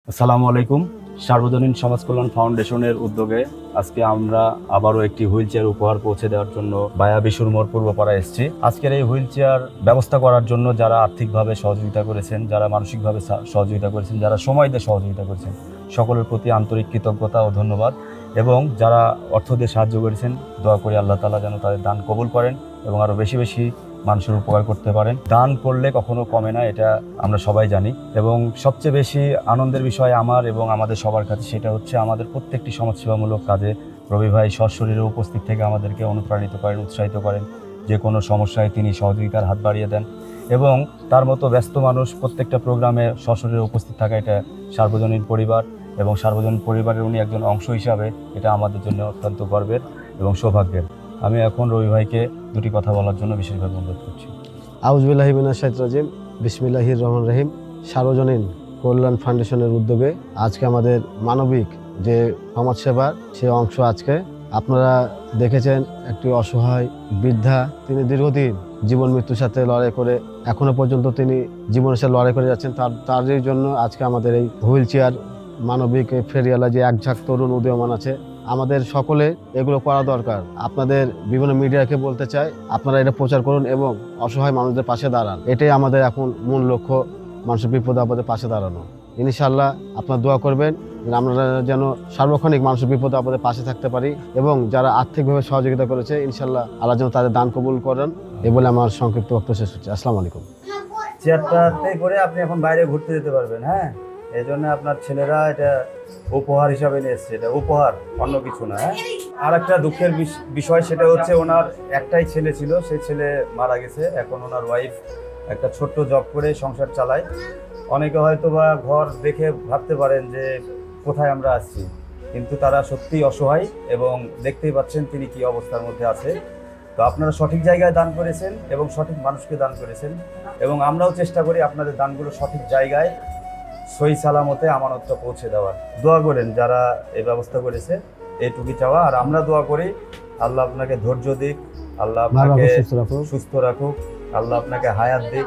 আসসালামু আলাইকুম। সার্বজনীন সমাজ কল্যাণ ফাউন্ডেশনের উদ্যোগে আজকে আমরা আবারও একটি হুইল চেয়ার উপহার পৌঁছে দেওয়ার জন্য বায়া বিশুর মোড় পূর্বপাড়া এসেছি। আজকের এই হুইল চেয়ার ব্যবস্থা করার জন্য যারা আর্থিকভাবে সহযোগিতা করেছেন, যারা মানসিকভাবে সহযোগিতা করেছেন, যারা সময় দিয়ে সহযোগিতা করেছেন, সকলের প্রতি আন্তরিক কৃতজ্ঞতা ও ধন্যবাদ। এবং যারা অর্থ দিয়ে সাহায্য করেছেন, দোয়া করি আল্লাহ তাআলা যেন তাদের দান কবুল করেন এবং আরও বেশি বেশি মানুষের উপকার করতে পারেন। দান করলে কখনো কমে না, এটা আমরা সবাই জানি। এবং সবচেয়ে বেশি আনন্দের বিষয় আমার এবং আমাদের সবার কাছে সেটা হচ্ছে আমাদের প্রত্যেকটি সমাজসেবামূলক কাজে রবি ভাই সশরীরে উপস্থিত থেকে আমাদেরকে অনুপ্রাণিত করেন, উৎসাহিত করেন। যে কোনো সমস্যায় তিনি সহযোগিতার হাত বাড়িয়ে দেন এবং তার মতো ব্যস্ত মানুষ প্রত্যেকটা প্রোগ্রামে সশরীরে উপস্থিত থাকা, এটা সার্বজনীন পরিবার এবং সার্বজনীন পরিবারের উনি একজন অংশ হিসাবে এটা আমাদের জন্য অত্যন্ত গর্বের এবং সৌভাগ্যের। আমি এখন রবি ভাইকে দুটি কথা বলার জন্য বিশেষভাবে অনুরোধ করছি। আউযুবিল্লাহি মিনাশ শাইতানির রাজিম, বিসমিল্লাহির রহমানির রহিম। সার্বজনীন কল্যাণ ফাউন্ডেশনের উদ্যোগে আজকে আমাদের মানবিক যে সমাজসেবার সে অংশ আজকে আপনারা দেখেছেন। একটি অসহায় বৃদ্ধা, তিনি দীর্ঘদিন জীবন মৃত্যুর সাথে লড়াই করে এখনো পর্যন্ত তিনি জীবনের সাথে লড়াই করে যাচ্ছেন। তারই জন্য আজকে আমাদের এই হুইল চেয়ার মানবিক ফেরিওয়ালা যে এক ঝাঁক তরুণ উদীয়মান আছে, আমাদের সকলে এগুলো করা দরকার। আপনাদের বিভিন্ন মিডিয়াকে বলতে চাই, আপনারা এটা প্রচার করুন এবং অসহায় মানুষদের পাশে দাঁড়ান। এটাই আমাদের এখন মূল লক্ষ্য, মানুষের বিপদ আপদে পাশে দাঁড়ানো। ইনশাআল্লাহ আপনারা দোয়া করবেন আমরা যেন সার্বক্ষণিক মানুষের বিপদ আপদে পাশে থাকতে পারি এবং যারা আর্থিকভাবে সহযোগিতা করেছে ইনশাআল্লাহ আল্লাহ যেন তাদের দান কবুল করেন। এ বলে আমার সংক্ষিপ্ত বক্তব্য শেষ হচ্ছে। আসসালামু আলাইকুম। চেয়ারটাতে করে আপনি এখন বাইরে ঘুরতে যেতে পারবেন। হ্যাঁ, এই জন্য আপনার ছেলেরা এটা উপহার হিসাবে নিয়ে এসছে। এটা উপহার, অন্য কিছু না। হ্যাঁ, আর একটা দুঃখের বিষয় সেটা হচ্ছে ওনার একটাই ছেলে ছিল, সেই ছেলে মারা গেছে। এখন ওনার ওয়াইফ একটা ছোট্ট জব করে সংসার চালায়। অনেকে হয়তো বা ঘর দেখে ভাবতে পারেন যে কোথায় আমরা আসছি, কিন্তু তারা সত্যিই অসহায় এবং দেখতেই পাচ্ছেন তিনি কি অবস্থার মধ্যে আছে। তো আপনারা সঠিক জায়গায় দান করেছেন এবং সঠিক মানুষকে দান করেছেন এবং আমরাও চেষ্টা করি আপনাদের দানগুলো সঠিক জায়গায় সহি সালামতে আমানতটা পৌঁছে দেওয়ার। দোয়া করেন যারা এই ব্যবস্থা করেছে, এইটুকুই চাওয়া। আর আমরা দোয়া করি আল্লাহ আপনাকে ধৈর্য দিক, আল্লাহ আপনাকে সুস্থ রাখুক, আল্লাহ আপনাকে হায়াত দিক।